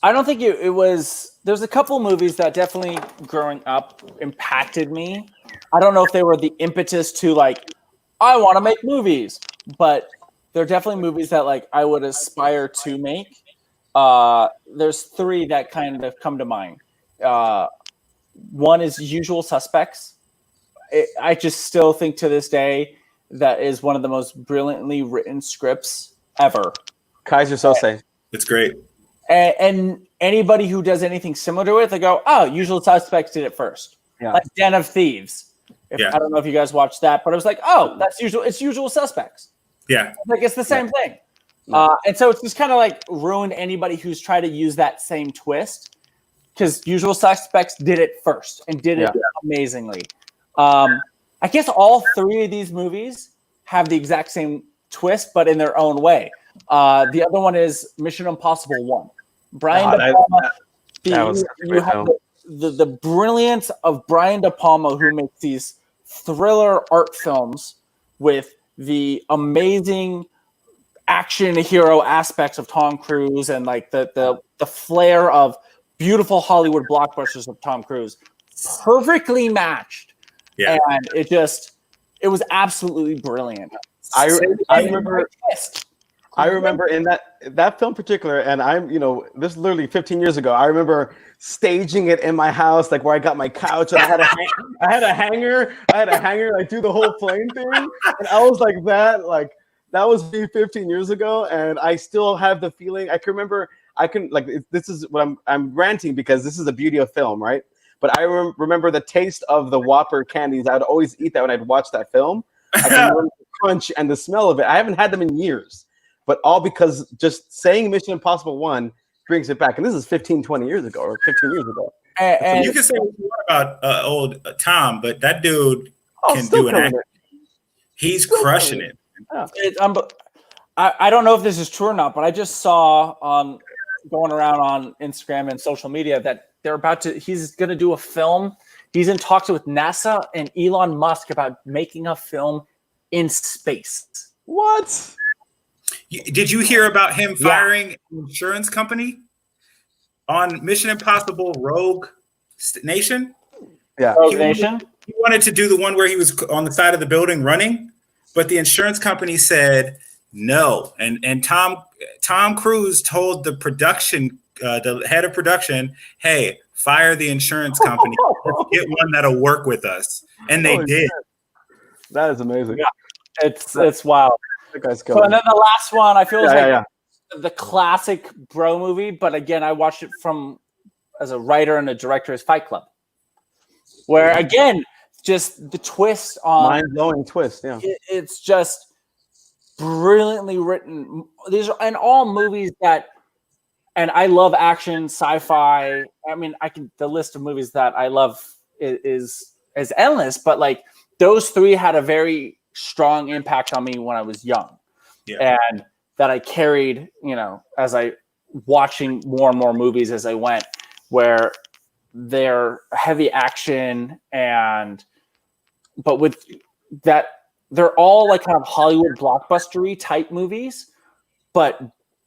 I don't think it was. There's a couple movies that definitely growing up impacted me. I don't know if they were the impetus to I want to make movies, but they're definitely movies that I would aspire to make. There's 3 that kind of come to mind. One is Usual Suspects. I just still think to this day that is one of the most brilliantly written scripts ever. Kaiser Sose. It's great. And anybody who does anything similar to it, they go, "Oh, Usual Suspects did it first." Yeah. Like Den of Thieves. I don't know if you guys watched that, but I was like, "Oh, it's Usual Suspects." Yeah. It's the same thing. And so it's just kind of ruined anybody who's tried to use that same twist, because Usual Suspects did it first and did it amazingly. I guess all 3 of these movies have the exact same twist, but in their own way. The other one is Mission Impossible 1. Brian De Palma. You have the brilliance of Brian De Palma, who makes these thriller art films with the amazing action hero aspects of Tom Cruise and the flair of beautiful Hollywood blockbusters of Tom Cruise, perfectly matched. Yeah. And it was absolutely brilliant. I remember I remember in that film in particular, and I'm, this is literally 15 years ago. I remember staging it in my house, like where I got my couch and I had a hanger, like do the whole flame thing, and I was like that was me 15 years ago, and I still have the feeling. I can remember. This is what I'm ranting because this is the beauty of film, right? But I remember the taste of the Whopper candies. I'd always eat that when I'd watch that film. I can remember the crunch and the smell of it. I haven't had them in years. But all because just saying Mission Impossible 1 brings it back. And this is 15, 20 years ago or 15 years ago. And you can say what you want about old Tom, but that dude can do an act. He's crushing it. Yeah. I don't know if this is true or not, but I just saw going around on Instagram and social media that he's going to do a film. He's in talks with NASA and Elon Musk about making a film in space. What? Did you hear about him firing an insurance company on Mission Impossible Rogue Nation? Yeah. Rogue Nation? He wanted to do the one where he was on the side of the building running, but the insurance company said no. And Tom Cruise told the head of production, hey, fire the insurance company. Let's get one that'll work with us. And they did. That is amazing. Yeah. It's wild. So, and then the last one, I feel like the classic bro movie, but again, I watched it as a writer and a director is Fight Club, where again, just the twist on mind-blowing twist. Yeah, it's just brilliantly written. These are and all movies that, and I love action, sci-fi. I mean, the list of movies that I love is endless, but like those three had a very strong impact on me when I was young, and that I carried, as I watching more and more movies as I went, where they're heavy action but with that, they're all like kind of Hollywood blockbustery type movies, but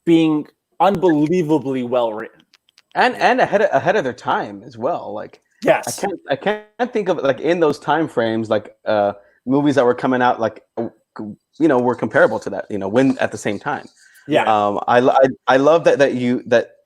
being unbelievably well written and ahead of their time as well. Like, yes, I can't think of like in those time frames like movies that were coming out like were comparable to that when at the same time. I love that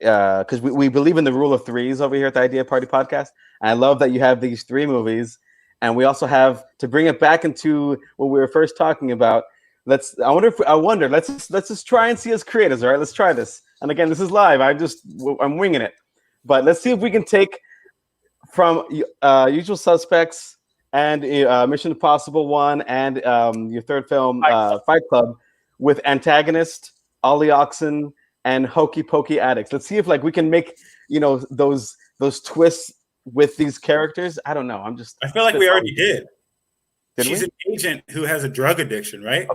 because we believe in the rule of threes over here at the Idea Party podcast, and I love that you have these three movies, and we also have to bring it back into what we were first talking about. Let's just try and see as creators. All right, let's try this. And again, this is live. I'm winging it, but let's see if we can take from Usual Suspects and Mission Impossible 1 and your third film, Fight Club, with antagonist Ollie Oxen and Hokey Pokey addicts. Let's see if we can make those twists with these characters. I don't know. I feel like we already did. She's an agent who has a drug addiction, right?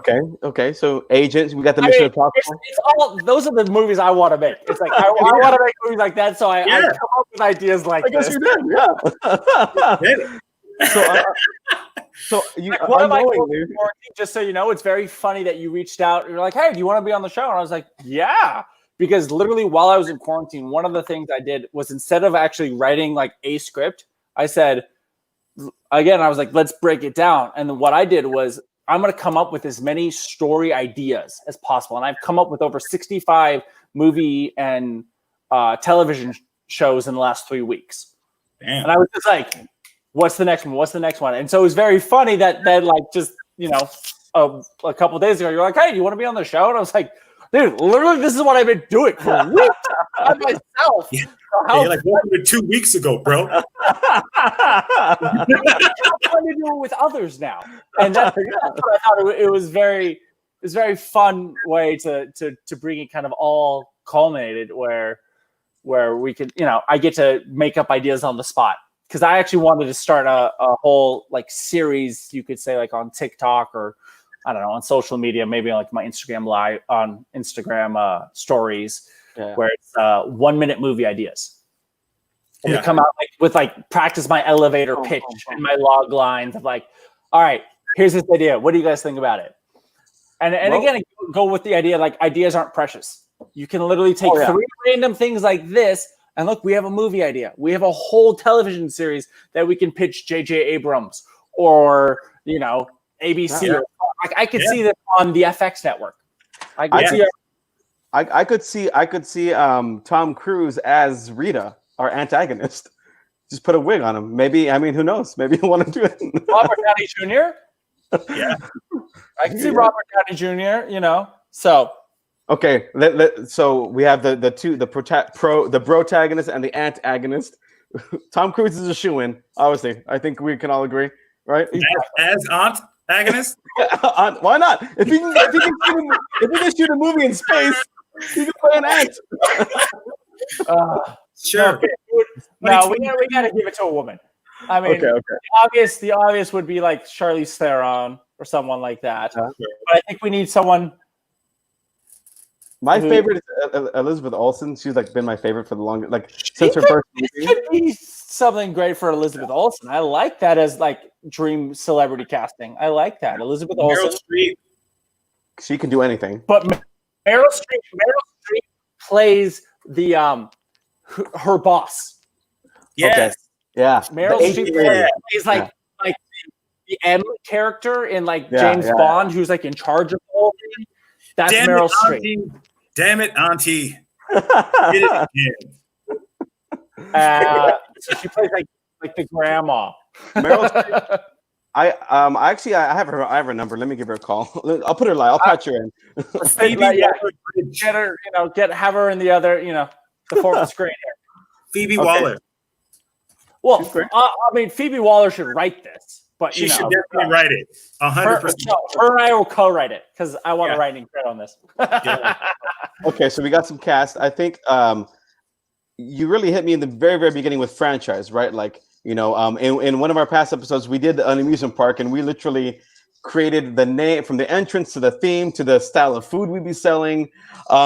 Okay. So agents, we got the Mission Impossible. It's all those are the movies I want to make. It's like I want to make movies like that, so I come up with ideas like this. I guess you did, yeah. So you one of my just so you know, it's very funny that you reached out. You're like, hey, do you want to be on the show? And I was like, yeah, because literally while I was in quarantine, one of the things I did was instead of actually writing like a script, I said, again, I was like, let's break it down. And then what I did was I'm going to come up with as many story ideas as possible. And I've come up with over 65 movie and television shows in the last 3 weeks. Damn. And I was just like, what's the next one? What's the next one? And so it was very funny that like just, a couple of days ago, you're like, hey, do you want to be on the show? And I was like, dude, literally, this is what I've been doing for weeks by myself. Yeah. You're like, what did 2 weeks ago, bro? I'm trying to do it with others now. And that's what I thought it was very fun way to bring it kind of all culminated where we could, I get to make up ideas on the spot. Because I actually wanted to start a whole like series, you could say, like on TikTok or I don't know, on social media, maybe like my Instagram live on Instagram stories, where it's 1 minute movie ideas. And we come out with practice my elevator pitch and my log lines of like, all right, here's this idea. What do you guys think about it? And again, go with the idea, like ideas aren't precious. You can literally take 3 random things like this. And look, we have a movie idea. We have a whole television series that we can pitch J.J. Abrams or, ABC. I could see this on the FX network. I could see I could see Tom Cruise as Rita, our antagonist. Just put a wig on him. Maybe, I mean, who knows? Maybe he'll want to do it. Robert Downey Jr. Yeah, I can see Robert Downey Jr. You know, so okay. So we have the protagonist and the antagonist. Tom Cruise is a shoo-in, obviously. I think we can all agree, right? as antagonist. Why not? If he can shoot a movie in space, he can play an ant. Sure. Okay. No, we gotta give it to a woman. I mean, the obvious would be like Charlize Theron or someone like that. But I think we need someone. My favorite is Elizabeth Olsen. She's like been my favorite for the longest, like since her first movie. This could be something great for Elizabeth Olsen. I like that as like dream celebrity casting. I like that. Elizabeth Olsen. Meryl Streep. She can do anything. But Meryl Streep plays the her boss. Yes. Okay. Yeah. Meryl Streep plays like the M character in like James Bond, who's like in charge of the whole thing. That's Meryl Streep. Damn it, Auntie. Did it again. So she plays like the grandma. Meryl Streep. I have her number. Let me give her a call. I'll put her live. I'll patch her in. Get her, have her in the other, the fourth screen here. Phoebe Waller. Well, I mean, Phoebe Waller should write this, but she should definitely write it. 100%. Her and I will co-write it because I want to write an credit on this. Okay, so we got some cast. I think you really hit me in the very, very beginning with franchise, right? Like, in one of our past episodes, we did an amusement park, and we literally created the name from the entrance to the theme to the style of food we'd be selling.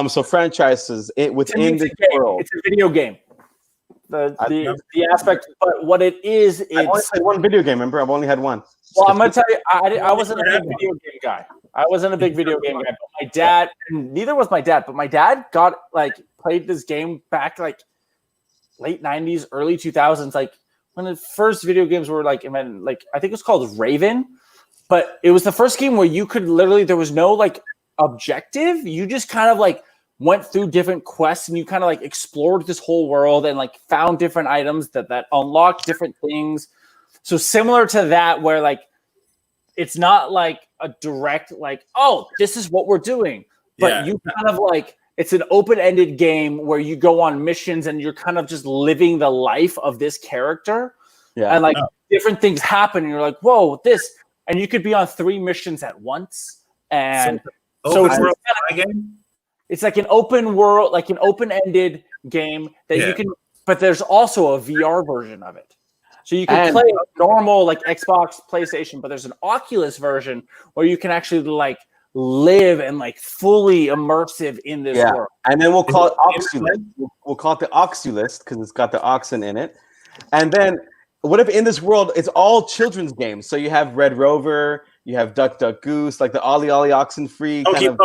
So franchises within the world. It's a video game. The aspect, but what it is, I've only played one video game. Remember, I've only had one. Well, I'm gonna tell you, I wasn't a big video game guy. I wasn't a big video game guy. But my dad, and neither was my dad. But my dad played this game back like late '90s, early 2000s, like when the first video games were like invented. Like I think it was called Raven, but it was the first game where you could literally there was no like objective. You just kind of like went through different quests and you kind of like explored this whole world and like found different items that unlocked different things. So similar to that, where like it's not like a direct like, oh, this is what we're doing, but you kind of like it's an open-ended game where you go on missions and you're kind of just living the life of this character. Yeah, and like different things happen and you're like, whoa, this, and you could be on 3 missions at once. And so it's like an open world, like an open-ended game that you can, but there's also a VR version of it. So you can play a normal like Xbox, PlayStation, but there's an Oculus version where you can actually like live and like fully immersive in this world. And then we'll call it Oculus. We'll call it the Oculus because it's got the oxen in it. And then what if in this world it's all children's games? So you have Red Rover, you have Duck Duck Goose, like the Ollie Ollie Oxenfree kind of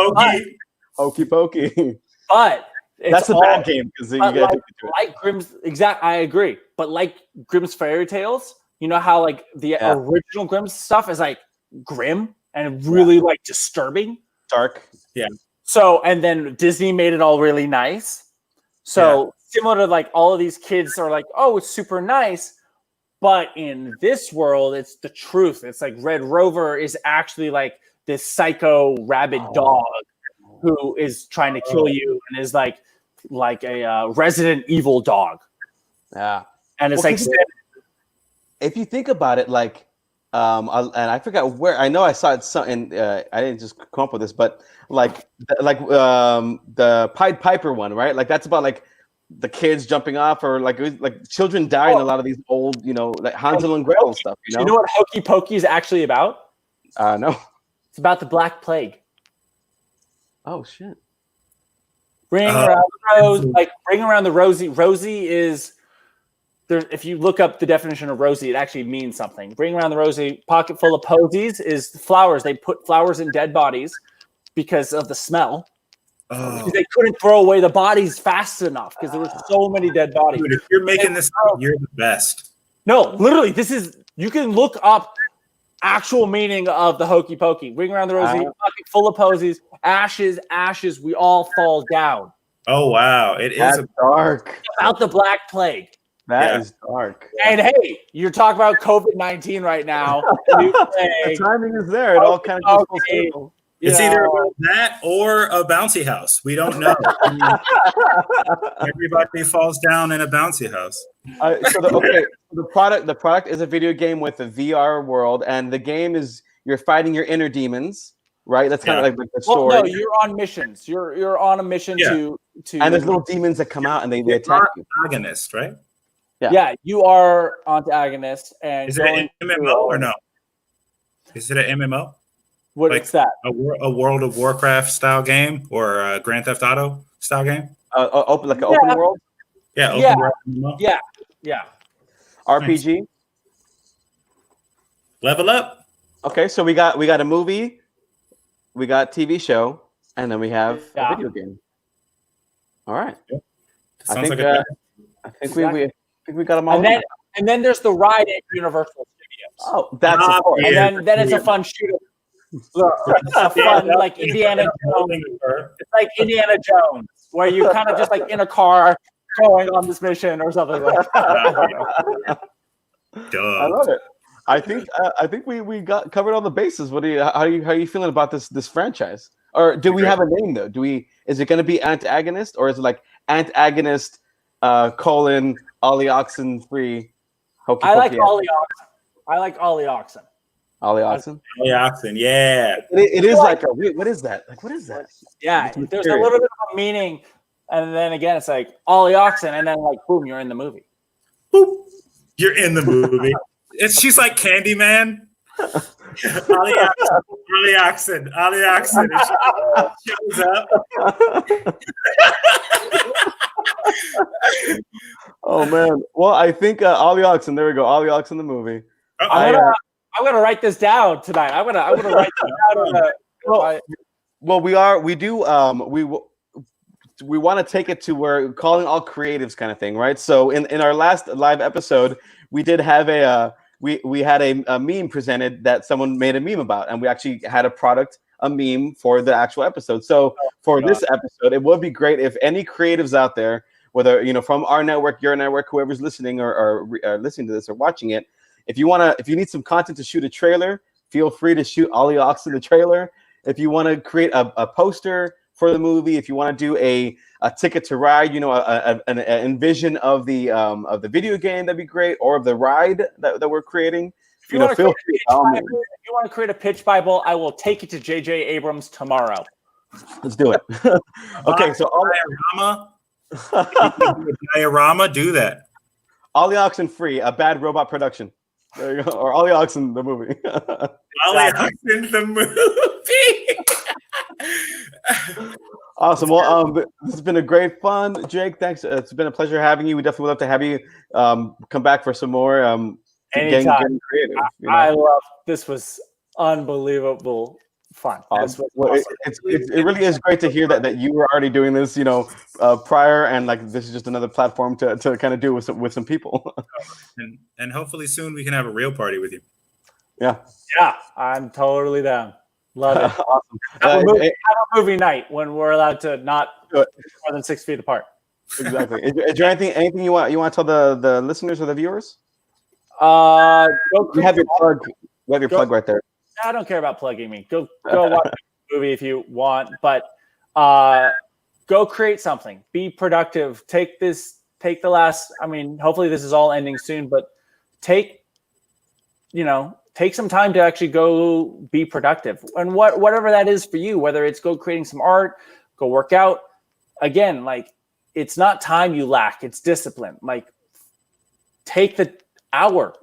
Hokey Pokey. But that's a bad game because you get like Grimm's I agree. But like Grimm's fairy tales, you know how like the original Grimm's stuff is like grim and really like disturbing. Dark. Yeah. So and then Disney made it all really nice. So similar to like all of these kids are like, oh, it's super nice. But in this world, it's the truth. It's like Red Rover is actually like this psycho rabid dog who is trying to kill you and is like a Resident Evil dog. Yeah. And it's if you think about it, like, and I forgot where, I know I saw it, and I didn't just come up with this, but the Pied Piper one, right? Like that's about like the kids jumping off or like children die in a lot of these old, like Hansel and Gretel stuff. You know what Hokey Pokey is actually about? No. It's about the Black Plague. Oh shit! Bring around the Rosie. Rosie is there. If you look up the definition of Rosie, it actually means something. Bring around the Rosie. Pocket full of posies is flowers. They put flowers in dead bodies because of the smell. Because they couldn't throw away the bodies fast enough because there were so many dead bodies. Dude, if you're making this up, you're the best. No, literally, this is. You can look up actual meaning of the hokey pokey. Ring around the rosy, bucket full of posies, ashes, ashes, we all fall down. Oh wow, it That's is dark. It's about the Black Plague. That is dark. And hey, you're talking about COVID-19 right now. The timing is there. It all kind of goes full circle. It's either that or a bouncy house. We don't know. Everybody falls down in a bouncy house. The product is a video game with a VR world, and the game is you're fighting your inner demons, right? That's kind of like the story. Well, no, you're on missions. You're on a mission to and there's little demons that come out and they attack you. Antagonist, right? Yeah, you are antagonist. And is it an MMO or no? Is it an MMO? What is that? A World of Warcraft style game or a Grand Theft Auto style game? Open world. Yeah, open world MMO. Yeah. RPG. Nice. Level up. Okay, so we got a movie, we got TV show, and then we have a video game. All right. Yeah. I think we got them all. And then there's the ride at Universal Studios. Oh, that's of course. And then it's a fun shooter. It's a fun like Indiana Jones. It's like Indiana Jones, where you kind of just like in a car going on this mission or something like that. I love it. I think we got covered all the bases. How are you feeling about this franchise? Or do we have a name though? Is it going to be Antagonist, or is it like Antagonist colon Ollie Oxen free? I like Ollie Oxen. I like Ollie Oxen. Ollie Oxen? Ollie Oxen, yeah. It is like what is that? Like, what is that? Yeah, there's a little bit of a meaning, and then again, it's like Ollie Oxen, and then like boom, you're in the movie. Boop, you're in the movie. She's like Candyman. Ollie Oxen shows up. Oh man! Well, I think Ollie Oxen. There we go. Ollie Oxen, the movie. I'm gonna write this down tonight. I'm gonna write this down. We want to take it to where calling all creatives kind of thing, right? So in our last live episode, we did have we had a meme presented that someone made a meme about, and we actually had a meme for the actual episode. So this episode, it would be great if any creatives out there, whether from our network, your network, whoever's listening or listening to this or watching it, if you need some content to shoot a trailer, feel free to shoot Ollie Oxen the trailer. If you want to create a poster for the movie, if you want to do a ticket to ride, an envision of the video game, that'd be great, or of the ride that we're creating. If you want to create a pitch Bible, I will take it to J.J. Abrams tomorrow. Let's do it. Okay, so diorama, do that. Ollie Oxen free, a bad robot production. There you go. Or Ollie Oxen the movie. Ollie Oxen the movie. Awesome. Well, this has been a great fun, Jake. Thanks. It's been a pleasure having you. We definitely would love to have you come back for some more. Anytime. Getting creative. I love this. Was unbelievable fun. Awesome. It really is great to hear that you were already doing this, prior, and like this is just another platform to kind of do with some people. and hopefully soon we can have a real party with you. Yeah, I'm totally down. Love it. Awesome. Have a movie night when we're allowed to not more than 6 feet apart. Exactly. Is there anything you want to tell the listeners or the viewers? You have your plug. You have your plug right there. I don't care about plugging me. Go watch the movie if you want, but go create something. Be productive. Take the last. I mean, hopefully this is all ending soon, but take some time to actually go be productive, and whatever that is for you. Whether it's go creating some art, go work out. Again, like it's not time you lack; it's discipline. Like take the hour.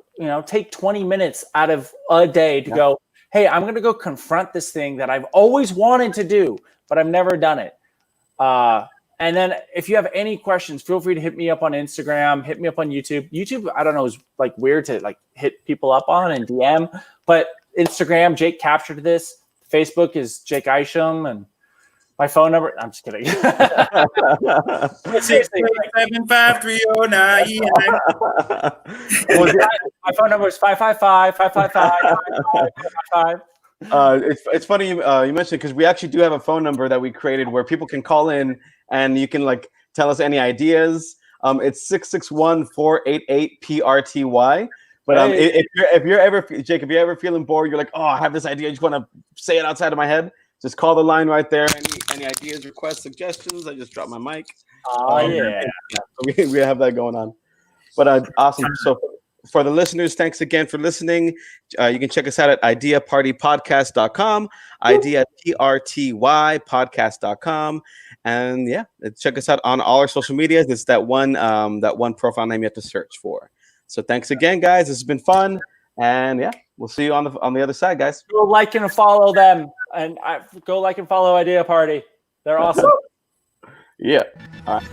Take 20 minutes out of a day to go, hey, I'm going to go confront this thing that I've always wanted to do, but I've never done it. And then if you have any questions, feel free to hit me up on Instagram, hit me up on YouTube. YouTube, I don't know, is like weird to like hit people up on and DM, but Instagram, Jake captured this. Facebook is Jake Isham, and My phone number. I'm just kidding. Seriously, 75309. my phone number is 555-555-555. It's funny you mentioned, because we actually do have a phone number that we created where people can call in and you can like tell us any ideas. It's 661-488-PRTY. But if you're ever, Jake, if you're ever feeling bored, you're like, oh, I have this idea, I just want to say it outside of my head, just call the line right there. Any ideas, requests, suggestions? I just dropped my mic. Yeah. We have that going on. But awesome. So for the listeners, thanks again for listening. You can check us out at ideaPRTYpodcast.com, ideaPRTYpodcast.com. And yeah, check us out on all our social medias. It's that one profile name you have to search for. So thanks again, guys. This has been fun. And yeah, we'll see you on the other side, guys. Go like and follow them. And go like and follow ideaPRTY. They're awesome. Yeah. All right.